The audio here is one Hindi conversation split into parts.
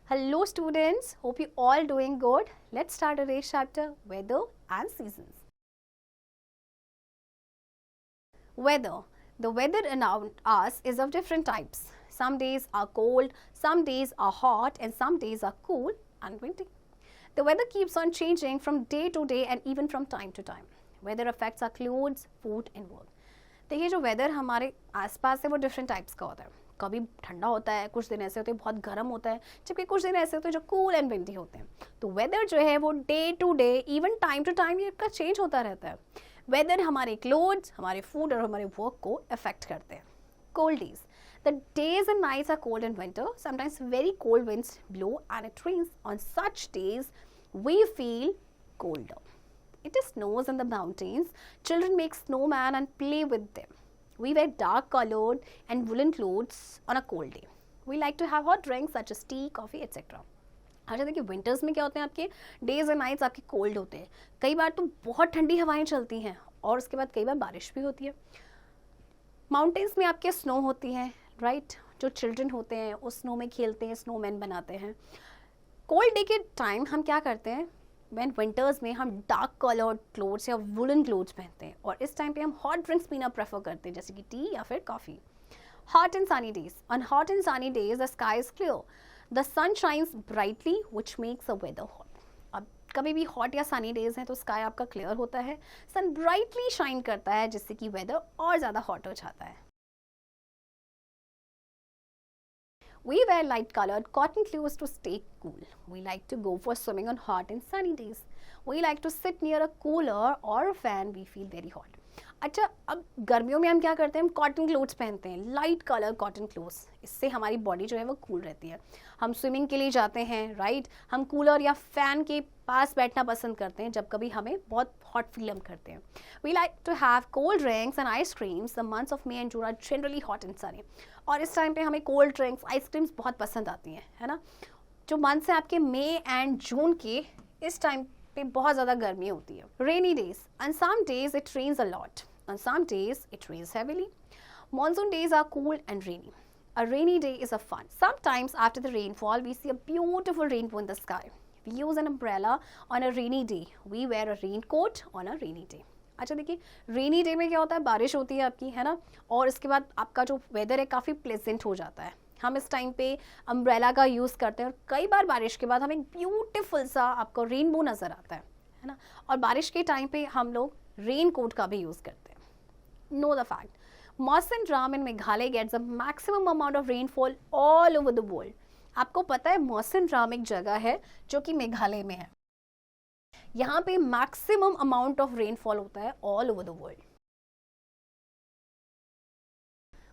Hello students, hope you all doing good. Let's start today's chapter, weather and seasons. Weather. The weather around us is of different types. Some days are cold, some days are hot and some days are cool and windy. The weather keeps on changing from day to day and even from time to time. Weather affects our clothes, food and work. देखिए जो वेदर हमारे आसपास है वो डिफरेंट टाइप्स का होता है. कभी ठंडा होता है, कुछ दिन ऐसे होते हैं बहुत गर्म होता है, जबकि कुछ दिन ऐसे होते हैं जो कूल एंड विंडी होते हैं. तो वेदर जो है वो day to day even time to time ये का चेंज होता रहता है. वेदर हमारे क्लोथ्स, हमारे फूड और हमारे वर्क को अफेक्ट करते हैं. Cold days. The days and nights are cold in winter. Sometimes very cold winds blow and it rains. On such days, we feel colder. It snows in the mountains. Children make snowman and play with them. We wear dark colored and woolen clothes on a cold day. We like to have hot drinks such as tea, coffee, etc. अच्छा देखिए विंटर्स में क्या होते हैं आपके डेज एंड नाइट्स आपके कोल्ड होते हैं. कई बार तो बहुत ठंडी हवाएं चलती हैं और उसके बाद कई बार बारिश भी होती है. माउंटेन्स में आपके स्नो होती है, राइट. जो चिल्ड्रन होते हैं उस स्नो में खेलते हैं, स्नोमैन बनाते हैं. कोल्ड डे के टाइम हम क्या करते हैं, वैन विंटर्स में हम डार्क कलर्ड क्लोथ्स या वुलन क्लोथ्स पहनते हैं और इस टाइम पे हम हॉट ड्रिंक्स पीना प्रेफर करते हैं जैसे कि टी या फिर coffee. Hot and sunny days. On hot and sunny days the sky is clear. The sun shines brightly which makes the weather hot. अब कभी भी हॉट या सनी डेज हैं तो स्काई आपका क्लियर होता है, सन ब्राइटली शाइन करता है जिससे कि वेदर और ज़्यादा हॉट हो जाता है. We wear light colored cotton clothes to stay cool. We like to go for swimming on hot and sunny days. We like to sit near a cooler or a fan. We feel very hot. अच्छा अब गर्मियों में हम क्या करते हैं, हम कॉटन क्लोथ्स पहनते हैं, लाइट कलर कॉटन क्लोथ्स. इससे हमारी बॉडी जो है वो कूल रहती है. हम स्विमिंग के लिए जाते हैं, राइट. हम कूलर या फैन के पास बैठना पसंद करते हैं जब कभी हमें बहुत हॉट फील हम करते हैं. We like to have cold drinks and ice creams. The months of May and June are generally hot and sunny. और इस टाइम पे हमें कोल्ड ड्रिंक्स आइसक्रीम्स बहुत पसंद आती हैं, है ना. जो मंथ्स हैं आपके मई एंड जून के, इस टाइम पे बहुत ज़्यादा गर्मी होती है. Rainy days. On some days it rains a lot. On some days, it rains heavily. Monsoon days are cool and rainy. A rainy day is a fun. Sometimes after the rainfall, we see a beautiful rainbow in the sky. We use an umbrella on a rainy day. We wear a raincoat on a rainy day. अच्छा देखिए रेनी डे में क्या होता है, बारिश होती है आपकी, है ना. और इसके बाद आपका जो वेदर है काफ़ी प्लेजेंट हो जाता है. हम इस टाइम पे अम्ब्रेला का यूज़ करते हैं और कई बार बारिश के बाद हमें ब्यूटीफुल सा आपको रेनबो नज़र आता है ना. और बारिश के टाइम पे हम लोग रेन कोट का भी यूज़ करते हैं. Know the fact. Mawsynram in Meghalaya gets a maximum amount of rainfall all over the world. आपको पता है मौसिनराम एक जगह है जो कि मेघालय में है. यहाँ पे मैक्सिमम अमाउंट ऑफ रेनफॉल होता है all over the world.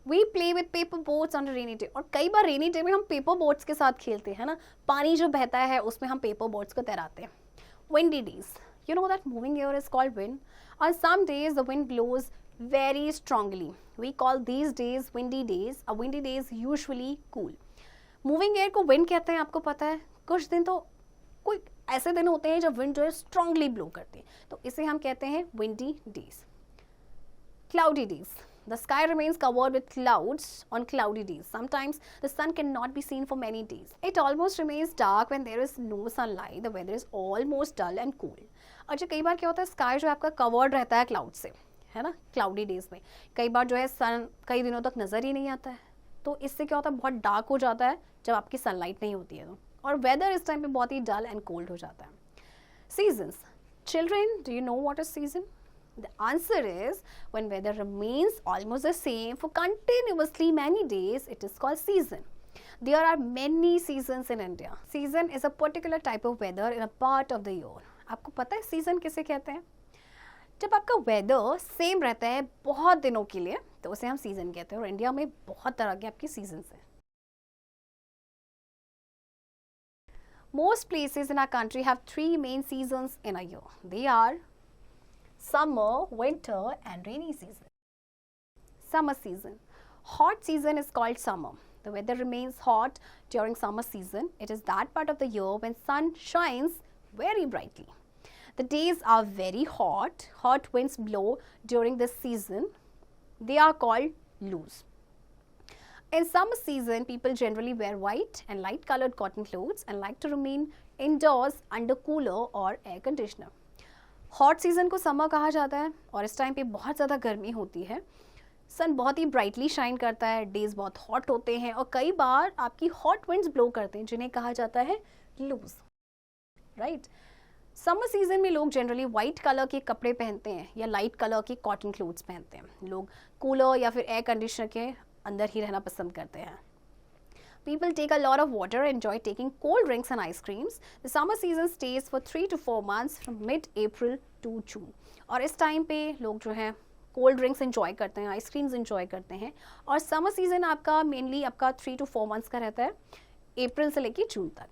We play with paper boats on rainy day. और कई बार रेनी डे में हम पेपर बोट्स के साथ खेलते हैं ना. पानी जो बहता है उसमें हम पेपर बोट्स को तैराते हैं. Windy days. You know that moving air is called wind. On some days the wind blows very strongly. We call these days windy days. A windy day is usually cool. Moving air को wind कहते हैं, आपको पता है. कुछ दिन तो कोई ऐसे दिन होते हैं जब wind जो है strongly blow करते हैं, तो इसे हम कहते हैं windy days. Cloudy days. The sky remains covered with clouds on cloudy days. Sometimes the sun cannot be seen for many days. It almost remains dark when there is no sunlight. The weather is almost dull and cool. अच्छा कई बार क्या होता है, स्काई जो आपका कवर्ड रहता है क्लाउड से, है ना. क्लाउडी डेज में कई बार जो है सन कई दिनों तक नज़र ही नहीं आता है. तो इससे क्या होता है, बहुत डार्क हो जाता है जब आपकी सनलाइट नहीं होती है तो. और वेदर इस टाइम पे बहुत ही डल एंड कोल्ड हो जाता है. Seasons. Children, do you know what is season? The answer is when weather remains almost the same for continuously many days, it is called season. There are many seasons in India. Season is a particular type of weather in a part of the year. आपको पता है सीजन किसे कहते हैं? जब आपका वेदर सेम रहता है बहुत दिनों के लिए तो उसे हम सीजन कहते हैं. और इंडिया में बहुत तरह के आपकी सीजन्स हैं. Most places in our country have three main seasons in a year. They are summer, winter and rainy season. Summer season. Hot season is called summer. The weather remains hot during summer season. It is that part of the year when sun shines very brightly. The days are very hot. Hot winds blow during this season. They are called loose. In summer season, people generally wear white and light colored cotton clothes and like to remain indoors under cooler or air conditioner. Hot season को समर कहा जाता है और इस टाइम पे बहुत ज़्यादा गर्मी होती है. सन बहुत ही ब्राइटली शाइन करता है, डेज बहुत हॉट होते हैं और कई बार आपकी हॉट विंड्स ब्लो करते हैं जिन्हें कहा जाता है लूज. राइट. समर सीजन में लोग जनरली वाइट कलर के कपड़े पहनते हैं या लाइट कलर के कॉटन क्लोथ्स पहनते हैं. लोग कूलर या फिर एयर कंडीशनर के अंदर ही रहना पसंद करते हैं. People take a lot of water and enjoy taking cold drinks and ice creams. The summer season stays for 3 to 4 months from mid-April to June. और इस टाइम पे लोग जो है कोल्ड ड्रिंक्स enjoy करते हैं, आइसक्रीम्स enjoy करते हैं और समर सीजन आपका मेनली आपका 3 to 4 months का रहता है, अप्रैल से लेके जून तक.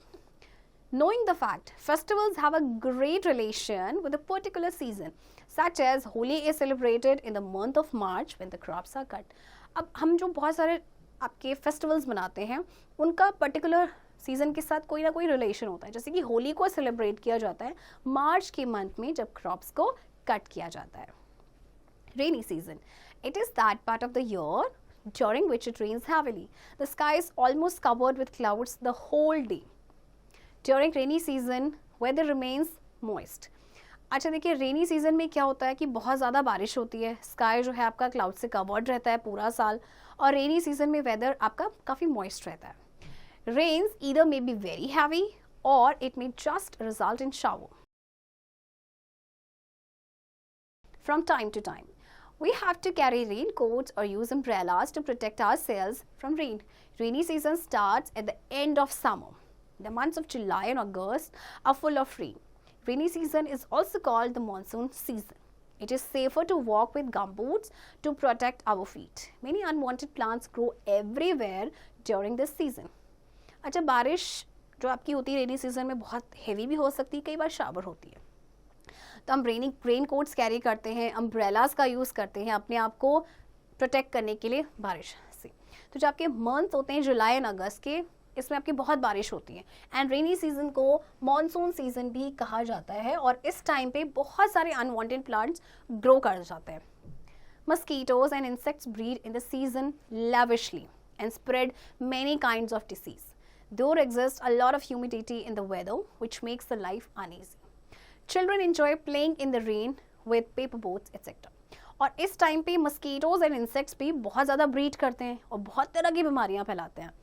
Knowing the fact, festivals have a great relation with a particular season, such as Holi is celebrated in the month of March when the crops are cut. अब हम जो बहुत सारे आपके फेस्टिवल्स मनाते हैं उनका पर्टिकुलर सीज़न के साथ कोई ना कोई रिलेशन होता है. जैसे कि होली को सेलिब्रेट किया जाता है मार्च के मंथ में जब क्रॉप्स को कट किया जाता है. Rainy season, it is that part of the year during which it rains heavily. The sky is almost covered with clouds the whole day. During rainy season weather remains moist. अच्छा देखिए, रेनी सीजन में क्या होता है कि बहुत ज़्यादा बारिश होती है, स्काई जो है आपका क्लाउड से कवर्ड रहता है पूरा साल और रेनी सीजन में वेदर आपका काफ़ी मॉइस्ट रहता है. Rains either may be very heavy और it may just result in shower. From time to time, we have to carry raincoats or use umbrellas to protect ourselves from rain. Rainy season starts at the end of summer. The months of July and August are full of rain. Rainy season is also called the monsoon season. It is safer to walk with gumboots to protect our feet. Many unwanted plants grow everywhere during this season. अच्छा, बारिश जो आपकी होती है रेनी सीजन में बहुत हेवी भी हो सकती है, कई बार शावर होती है, तो हम रेन कोट्स कैरी करते हैं, अम्ब्रेलाज का यूज़ करते हैं अपने आप को प्रोटेक्ट करने के लिए बारिश से. तो जो आपके मंथ होते हैं जुलाई एंड अगस्त के, इसमें आपकी बहुत बारिश होती है एंड रेनी सीजन को मॉनसून सीजन भी कहा जाता है और इस टाइम पे बहुत सारे अनवांटेड प्लांट्स ग्रो कर जाते हैं. Mosquitoes and insects breed in the season lavishly and spread many kinds of disease. There exists a lot of humidity in the weather which makes the life uneasy. Children enjoy playing in the rain with paper boats etc. और इस टाइम पे मस्कीटोज एंड इंसेक्ट्स भी बहुत ज़्यादा ब्रीड करते हैं और बहुत तरह की बीमारियाँ फैलाते हैं.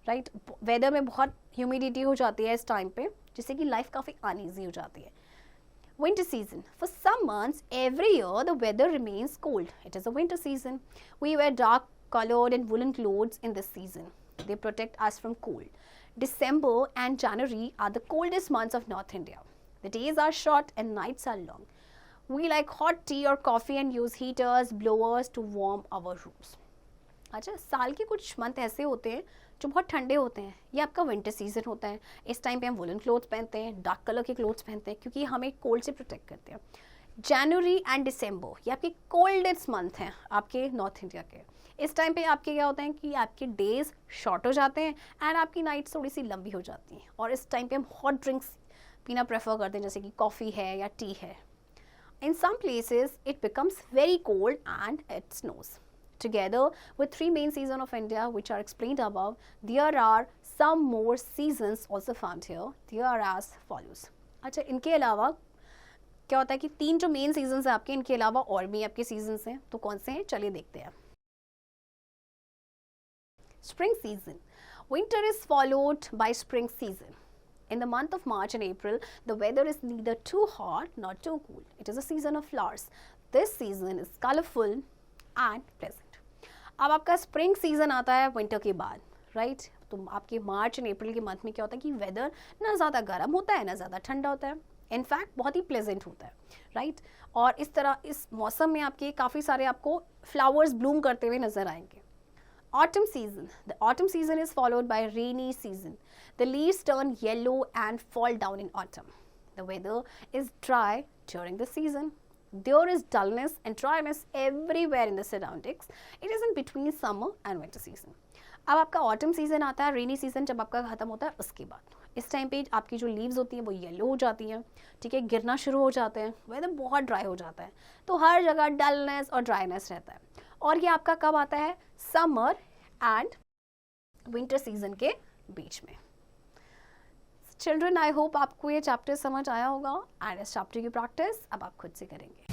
राइट. वेदर में बहुत ह्यूमिडिटी हो जाती है इस टाइम पे जिससे कि लाइफ काफ़ी अनईजी हो जाती है. Winter season. For some months every year the weather remains cold. It is a winter season. We wear dark colored and woolen clothes in this season. They protect us from cold. December and January are the coldest months of North India. The days are short and nights are long. We like hot tea or coffee and use heaters, blowers to warm our rooms. अच्छा, साल के कुछ मंथ ऐसे होते हैं जो बहुत ठंडे होते हैं. ये आपका विंटर सीजन होता है. इस टाइम पे हम वुलन क्लोथ्स पहनते हैं, डार्क कलर के क्लोथ्स पहनते हैं क्योंकि हमें कोल्ड से प्रोटेक्ट करते हैं. जनवरी एंड दिसंबर ये आपके कोल्डेस्ट मंथ हैं आपके नॉर्थ इंडिया के. इस टाइम पे आपके क्या होता है कि आपके डेज शॉर्ट हो जाते हैं एंड आपकी नाइट्स थोड़ी सी लंबी हो जाती हैं और इस टाइम पे हम हॉट ड्रिंक्स पीना प्रेफर करते हैं जैसे कि कॉफ़ी है या टी है. In some places it becomes very cold and it snows. Together with three main seasons of India which are explained above, there are some more seasons also found here. They are as follows. अच्छा, इनके अलावा क्या होता है कि तीन जो मेन सीजन्स हैं आपके, इनके अलावा और भी आपके सीजन्स हैं. तो कौन से हैं चलिए देखते हैं. Spring season. Winter is followed by spring season. In the month of March and April, the weather is neither too hot nor too cool. It is a season of flowers. This season is colorful and pleasant. अब आपका स्प्रिंग सीजन आता है विंटर के बाद, राइट. तो आपके मार्च एंड अप्रैल के मंथ में क्या होता है कि वेदर ना ज़्यादा गर्म होता है ना ज़्यादा ठंडा होता है. इनफैक्ट बहुत ही प्लेजेंट होता है, राइट. और इस तरह इस मौसम में आपके काफ़ी सारे आपको फ्लावर्स ब्लूम करते हुए नजर आएंगे. Autumn season. The autumn season is followed by rainy season. The leaves turn yellow and fall down in autumn. The weather is dry during the season. There is dullness and dryness everywhere in the surroundings. It is in between summer and winter season. अब आपका ऑटम सीजन आता है, रेनी सीजन जब आपका खत्म होता है उसके बाद. इस टाइम पे आपकी जो लीव्स होती हैं वो येलो हो जाती हैं, ठीक है, गिरना शुरू हो जाते हैं, वेदर बहुत ड्राई हो जाता है. तो हर जगह डलनेस और ड्राइनेस रहता है. और ये आपका कब आता है? समर एंड विंटर सीजन के बीच में। चिल्ड्रन, आई होप आपको ये चैप्टर समझ आया होगा एंड इस चैप्टर की प्रैक्टिस अब आप खुद से करेंगे।